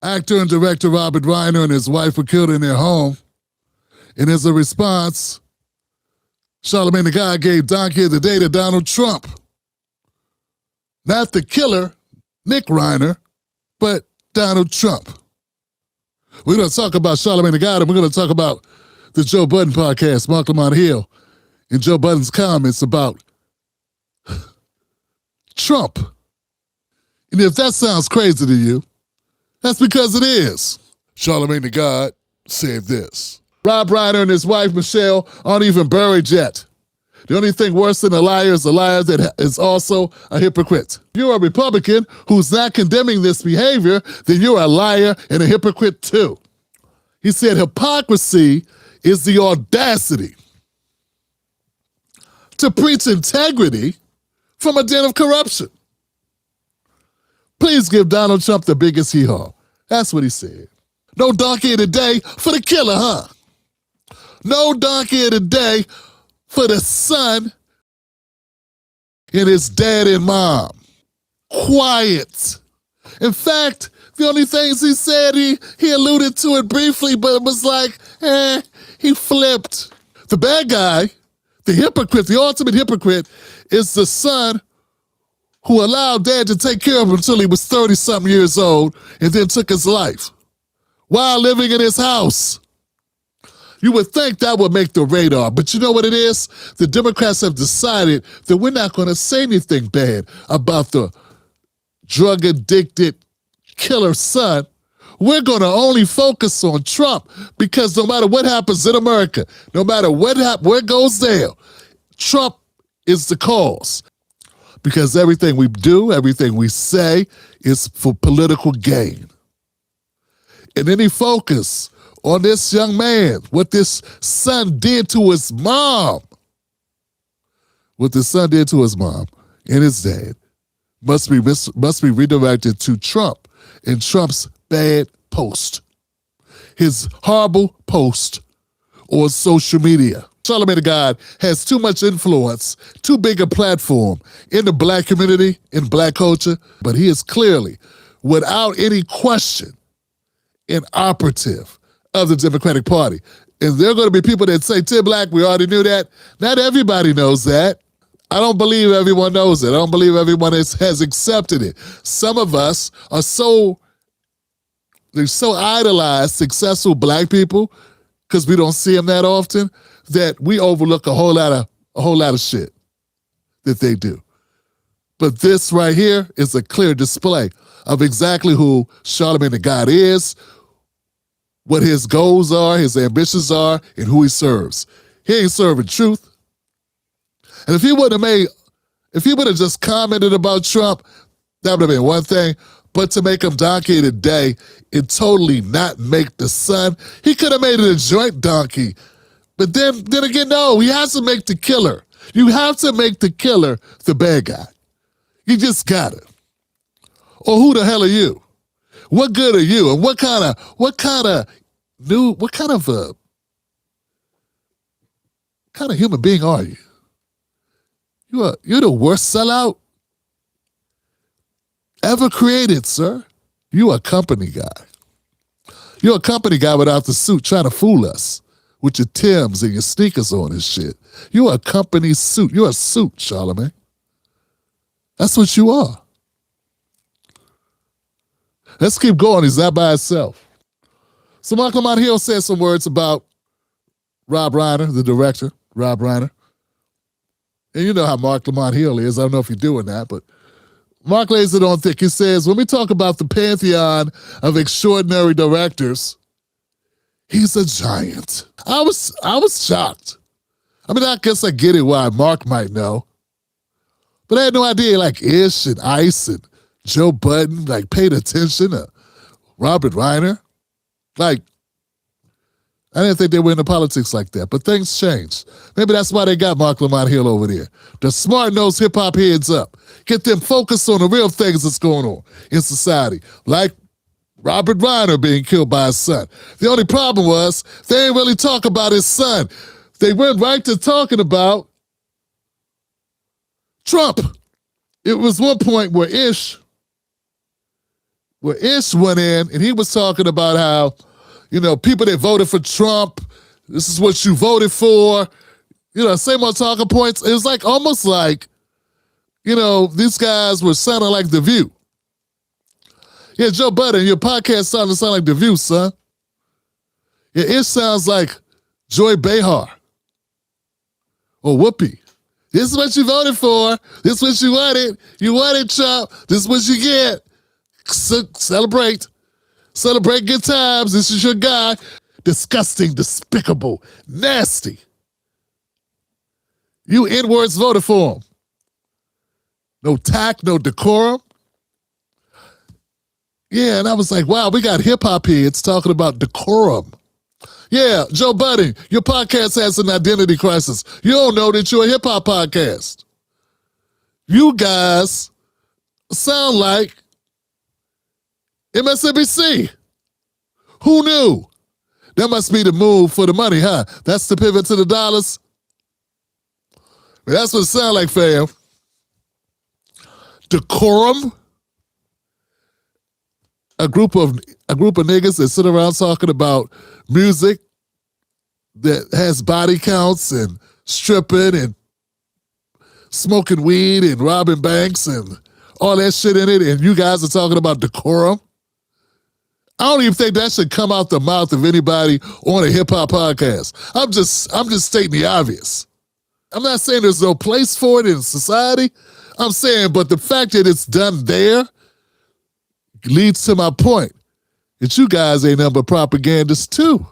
Actor and director Robert Reiner and his wife were killed in their home. And as a response, Charlamagne the God gave Donkey of the Day to Donald Trump. Not the killer, Nick Reiner, but Donald Trump. We're going to talk about Charlamagne the God, and we're going to talk about the Joe Budden Podcast, Marc Lamont Hill, and Joe Budden's comments about Trump. And if that sounds crazy to you, that's because it is. Charlamagne the God said this. Rob Reiner and his wife, Michelle, aren't even buried yet. The only thing worse than a liar is a liar that is also a hypocrite. If you're a Republican who's not condemning this behavior, then you're a liar and a hypocrite too. He said hypocrisy is the audacity to preach integrity from a den of corruption. Please give Donald Trump the biggest hee-haw. That's what he said. No donkey of the day for the killer, huh? No donkey of the day for the son and his dad and mom. Quiet. In fact, the only things he said, he alluded to it briefly, but it was like, he flipped. The bad guy, the hypocrite, the ultimate hypocrite, is the son who allowed dad to take care of him until he was 30-something years old and then took his life while living in his house. You would think that would make the radar, but you know what it is? The Democrats have decided that we're not going to say anything bad about the drug-addicted killer son. We're going to only focus on Trump because no matter what happens in America, no matter where goes there, Trump is the cause. Because everything we do, everything we say is for political gain. And any focus on this young man, what this son did to his mom, what the son did to his mom and his dad must be redirected to Trump and Trump's bad post, his horrible post on social media. Charlamagne the God has too much influence, too big a platform in the black community, in black culture, but he is clearly, without any question, an operative of the Democratic Party. And there are going to be people that say, Tim Black, we already knew that. Not everybody knows that. I don't believe everyone knows it. I don't believe everyone has accepted it. Some of us are so idolized successful black people because we don't see them that often that we overlook a whole lot of shit that they do. But this right here is a clear display of exactly who Charlamagne the God is, what his goals are, his ambitions are, and who he serves. He ain't serving truth. And if he would have just commented about Trump, that would have been one thing. But to make him donkey of the day and totally not make the son, he could have made it a joint donkey. But then again, no, he has to make the killer. You have to make the killer the bad guy. You just got it. Or who the hell are you? What good are you? And what kind of human being are you? You're the worst sellout ever created, sir. You a company guy. You're a company guy without the suit trying to fool us with your Timbs and your sneakers on and shit. You're a company suit. You're a suit, Charlamagne. That's what you are. Let's keep going. He's not by himself. So Marc Lamont Hill said some words about Rob Reiner, the director, Rob Reiner. And you know how Marc Lamont Hill is. I don't know if you're doing that, but Mark lays it on thick. He says, when we talk about the pantheon of extraordinary directors, he's a giant. I was shocked. I mean, I guess I get it why Mark might know. But I had no idea, like Ish and Ice and Joe Budden, like paid attention to Robert Reiner. Like, I didn't think they were into politics like that, but things changed. Maybe that's why they got Marc Lamont Hill over there. The smart-nosed hip-hop heads up. Get them focused on the real things that's going on in society, like Robert Reiner being killed by his son. The only problem was they didn't really talk about his son. They went right to talking about Trump. It was one point where Ish where Ish went in and he was talking about how, people that voted for Trump, this is what you voted for, same old talking points. It was like almost like, these guys were sounding like The View. Yeah, Joe Budden, your podcast starting to sound like The View, son. Yeah, it sounds like Joy Behar or Whoopi. This is what you voted for. This is what you wanted. You wanted Trump. This is what you get. Celebrate. Celebrate good times. This is your guy. Disgusting, despicable, nasty. You N-words voted for him. No tact, no decorum. Yeah, and I was like, wow, we got hip-hop heads talking about decorum. Yeah, Joe Budden, your podcast has an identity crisis. You don't know that you're a hip-hop podcast. You guys sound like MSNBC. Who knew? That must be the move for the money, huh? That's the pivot to the dollars. That's what it sounds like, fam. Decorum. A group of niggas that sit around talking about music that has body counts and stripping and smoking weed and robbing banks and all that shit in it, and you guys are talking about decorum. I don't even think that should come out the mouth of anybody on a hip-hop podcast. I'm just stating the obvious. I'm not saying there's no place for it in society. I'm saying, but the fact that it's done there leads to my point that you guys ain't nothing but propagandists too.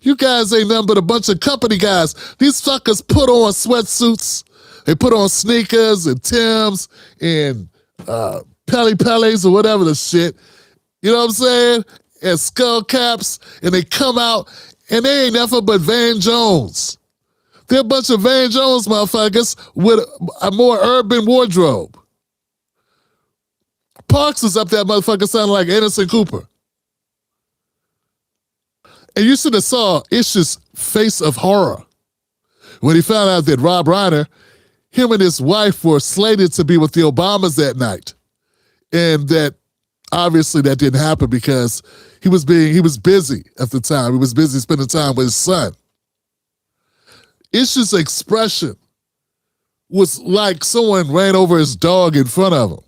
You guys ain't nothing but a bunch of company guys. These fuckers put on sweatsuits. They put on sneakers and Timbs and Pelles or whatever the shit. You know what I'm saying? And skull caps. And they come out and they ain't nothing but Van Jones. They're a bunch of Van Jones motherfuckers with a more urban wardrobe. Parks was up that motherfucker sounding like Anderson Cooper. And you should have saw Ish's face of horror when he found out that Rob Reiner, him and his wife were slated to be with the Obamas that night. And that obviously that didn't happen because he was busy at the time. He was busy spending time with his son. Ish's expression was like someone ran over his dog in front of him.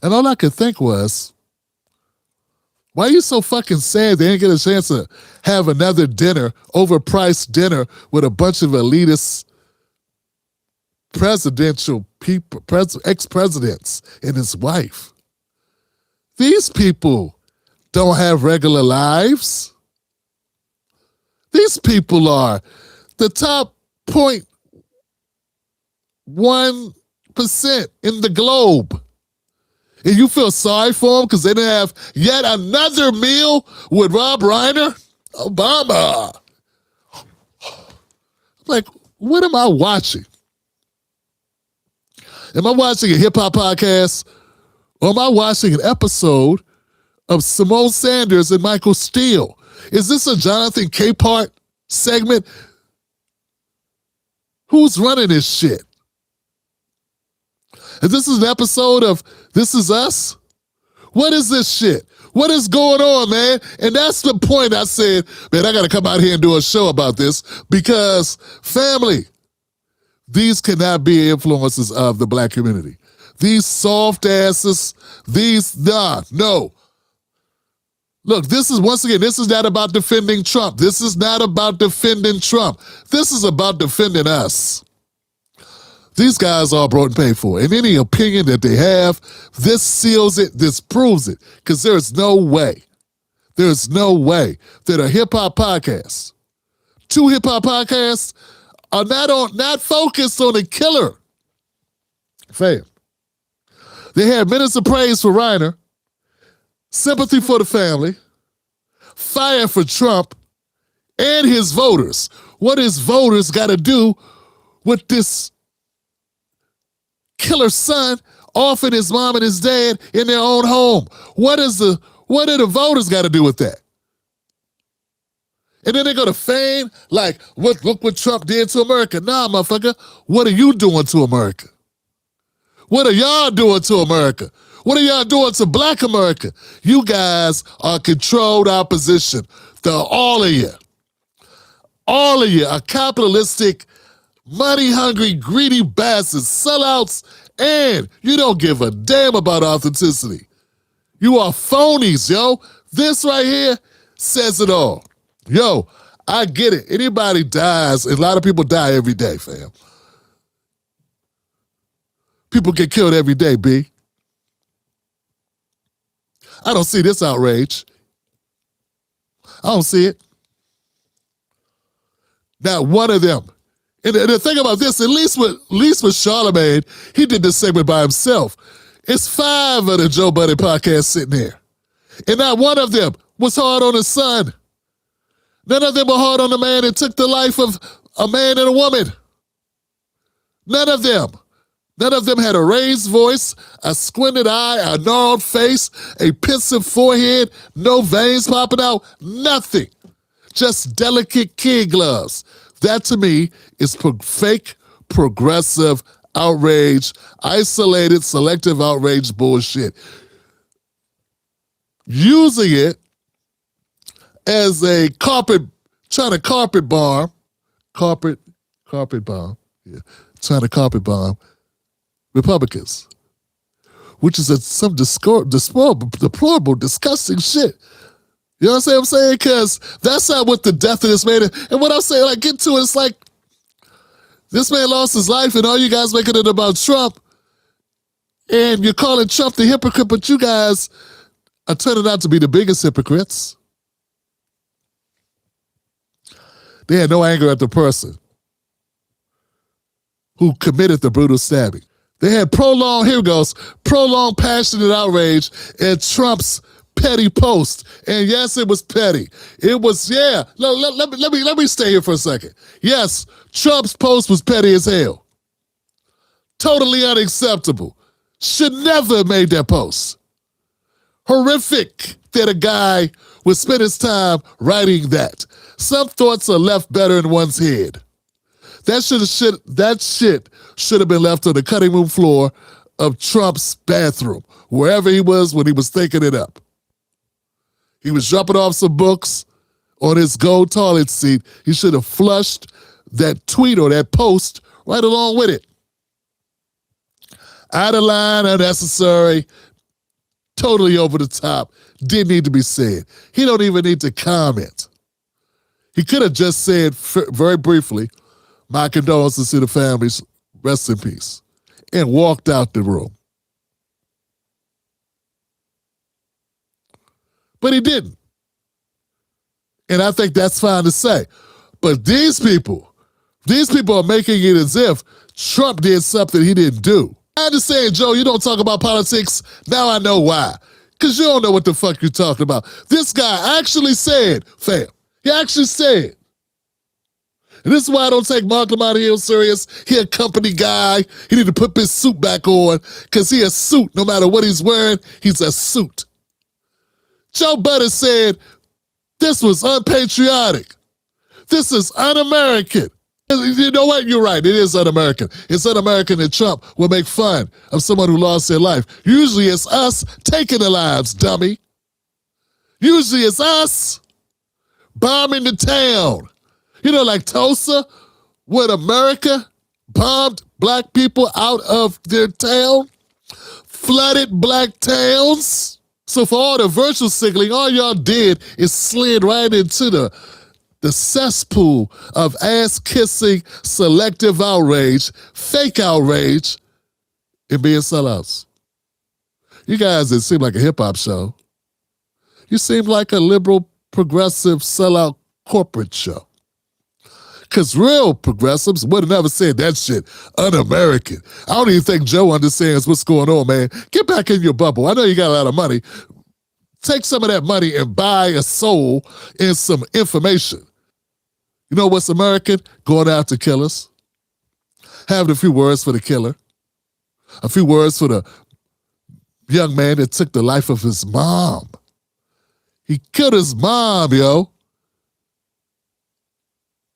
And all I could think was, why are you so fucking sad they didn't get a chance to have another dinner, overpriced dinner with a bunch of elitist presidential people, ex-presidents and his wife? These people don't have regular lives. These people are the top 0.1% in the globe. And you feel sorry for them because they didn't have yet another meal with Rob Reiner? Obama. Like, what am I watching? Am I watching a hip-hop podcast? Or am I watching an episode of Simone Sanders and Michael Steele? Is this a Jonathan Capehart segment? Who's running this shit? If this is an episode of This Is Us, what is this shit? What is going on, man? And that's the point I said, man, I got to come out here and do a show about this because, family, these cannot be influences of the black community. These soft asses, no. Look, this is not about defending Trump. This is not about defending Trump. This is about defending us. These guys are brought and paid for. And any opinion that they have, this seals it, this proves it. Because there's no way that a hip-hop podcast, two hip-hop podcasts, are not focused on the killer. Fam. They had minutes of praise for Reiner, sympathy for the family, fire for Trump, and his voters. What his voters got to do with this killer son offing his mom and his dad in their own home? What do the voters got to do with that? And then they go to fame like, look what Trump did to America. Nah, motherfucker, what are you doing to America? What are y'all doing to America? What are y'all doing to Black America? You guys are controlled opposition. All of you are capitalistic, money-hungry, greedy bastards, sellouts, and you don't give a damn about authenticity. You are phonies, yo. This right here says it all. Yo, I get it. Anybody dies, and a lot of people die every day, fam. People get killed every day, B. I don't see this outrage. I don't see it. Not one of them. And the thing about this, at least with Charlamagne, he did this segment by himself. It's 5 of the Joe Budden Podcast sitting there. And not one of them was hard on his son. None of them were hard on the man that took the life of a man and a woman. None of them. None of them had a raised voice, a squinted eye, a gnarled face, a pensive forehead, no veins popping out, nothing. Just delicate kid gloves. That to me is fake, progressive outrage, isolated, selective outrage bullshit. Using it as a carpet bomb, trying to carpet bomb Republicans, which is some deplorable, disgusting shit. You know what I'm saying? Because that's not what the death of this man is. And what I'm saying, I get to it, it's like this man lost his life and all you guys making it about Trump and you're calling Trump the hypocrite, but you guys are turning out to be the biggest hypocrites. They had no anger at the person who committed the brutal stabbing. They had prolonged passionate outrage at Trump's petty post. And yes, it was petty. It was, yeah. Let me stay here for a second. Yes, Trump's post was petty as hell. Totally unacceptable. Should never have made that post. Horrific that a guy would spend his time writing that. Some thoughts are left better in one's head. That shit should have been left on the cutting room floor of Trump's bathroom, wherever he was when he was thinking it up. He was dropping off some books on his gold toilet seat. He should have flushed that tweet or that post right along with it. Out of line, unnecessary, totally over the top, didn't need to be said. He don't even need to comment. He could have just said very briefly, my condolences to the families, rest in peace, and walked out the room. But he didn't. And I think that's fine to say. But these people are making it as if Trump did something he didn't do. I understand, Joe, you don't talk about politics. Now I know why. Because you don't know what the fuck you're talking about. This guy actually said, fam, he actually said, and this is why I don't take Marc Lamont Hill serious. He a company guy. He need to put his suit back on because he a suit. No matter what he's wearing, he's a suit. Joe Budden said this was unpatriotic. This is un-American. You know what? You're right. It is un-American. It's un-American that Trump will make fun of someone who lost their life. Usually it's us taking the lives, dummy. Usually it's us bombing the town. You know, like Tulsa, when America bombed black people out of their town, flooded black towns. So for all the virtual signaling, all y'all did is slid right into the cesspool of ass-kissing, selective outrage, fake outrage, and being sellouts. You guys didn't seem like a hip-hop show. You seem like a liberal, progressive, sellout corporate show. Because real progressives would have never said that shit un-American. I don't even think Joe understands what's going on, man. Get back in your bubble. I know you got a lot of money. Take some of that money and buy a soul and some information. You know what's American? Going after killers. Having a few words for the killer. A few words for the young man that took the life of his mom. He killed his mom, yo.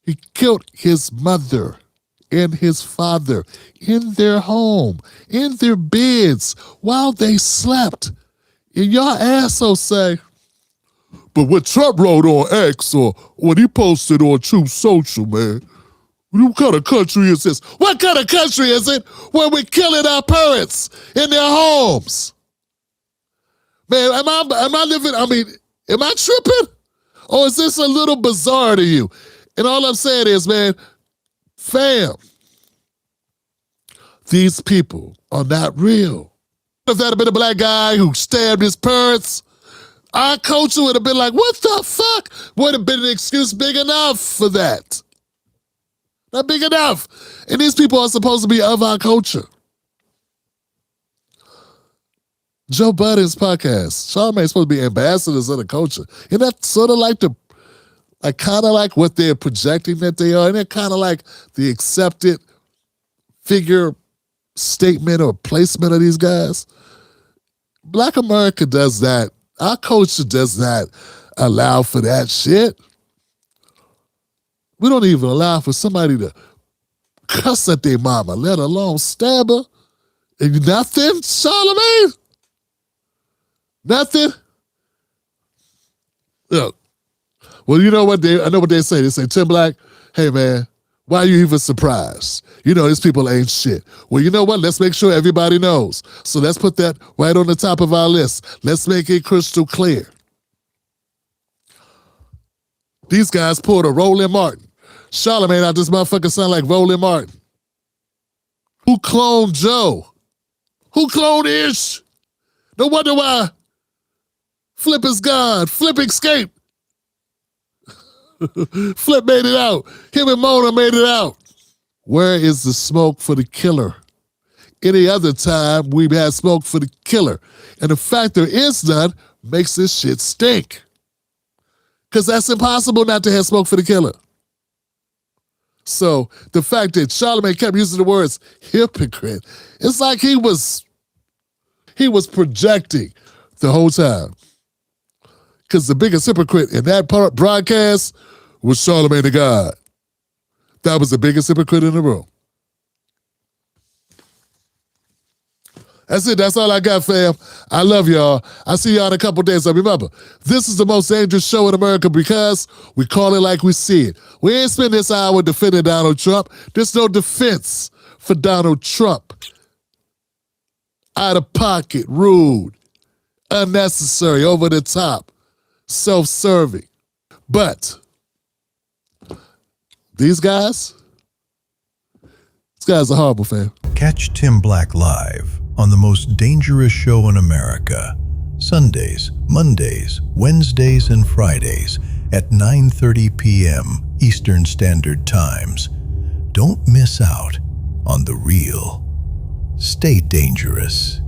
He killed his mother and his father in their home, in their beds, while they slept. And y'all assholes say, but what Trump wrote on X or what he posted on Truth Social, man, what kind of country is this? What kind of country is it where we're killing our parents in their homes? Man, am I living, am I tripping? Or is this a little bizarre to you? And all I'm saying is, man, fam, these people are not real. If that had been a black guy who stabbed his parents, our culture would have been like, what the fuck? Would have been an excuse big enough for that. Not big enough. And these people are supposed to be of our culture. Joe Budden's podcast. Charlamagne's supposed to be ambassadors of the culture. And that's sort of like kind of like what they're projecting that they are. And they're kind of like the accepted figure statement or placement of these guys. Black America does that. Our culture does not allow for that shit. We don't even allow for somebody to cuss at their mama, let alone stab her. And nothing, Charlamagne? Nothing? Look, well, you know what I know what they say. They say, Tim Black, hey man, why are you even surprised? You know, these people ain't shit. Well, you know what? Let's make sure everybody knows. So let's put that right on the top of our list. Let's make it crystal clear. These guys pulled a Roland Martin. Charlamagne out this motherfucker sound like Roland Martin. Who cloned Joe? Who cloned Ish? No wonder why Flip is gone. Flip escaped. Flip made it out. Him and Mona made it out. Where is the smoke for the killer? Any other time we've had smoke for the killer. And the fact there is none makes this shit stink. Because that's impossible not to have smoke for the killer. So the fact that Charlamagne kept using the words hypocrite, it's like he was projecting the whole time. Because the biggest hypocrite in that broadcast was Charlamagne the God. That was the biggest hypocrite in the room. That's it. That's all I got, fam. I love y'all. I'll see y'all in a couple days. Remember, this is the most dangerous show in America because we call it like we see it. We ain't spend this hour defending Donald Trump. There's no defense for Donald Trump. Out of pocket, rude, unnecessary, over the top, self-serving. But these guys are horrible, fam. Catch Tim Black live on the most dangerous show in America, Sundays, Mondays, Wednesdays, and Fridays at 9:30 p.m. Eastern Standard Times. Don't miss out on the real. Stay dangerous.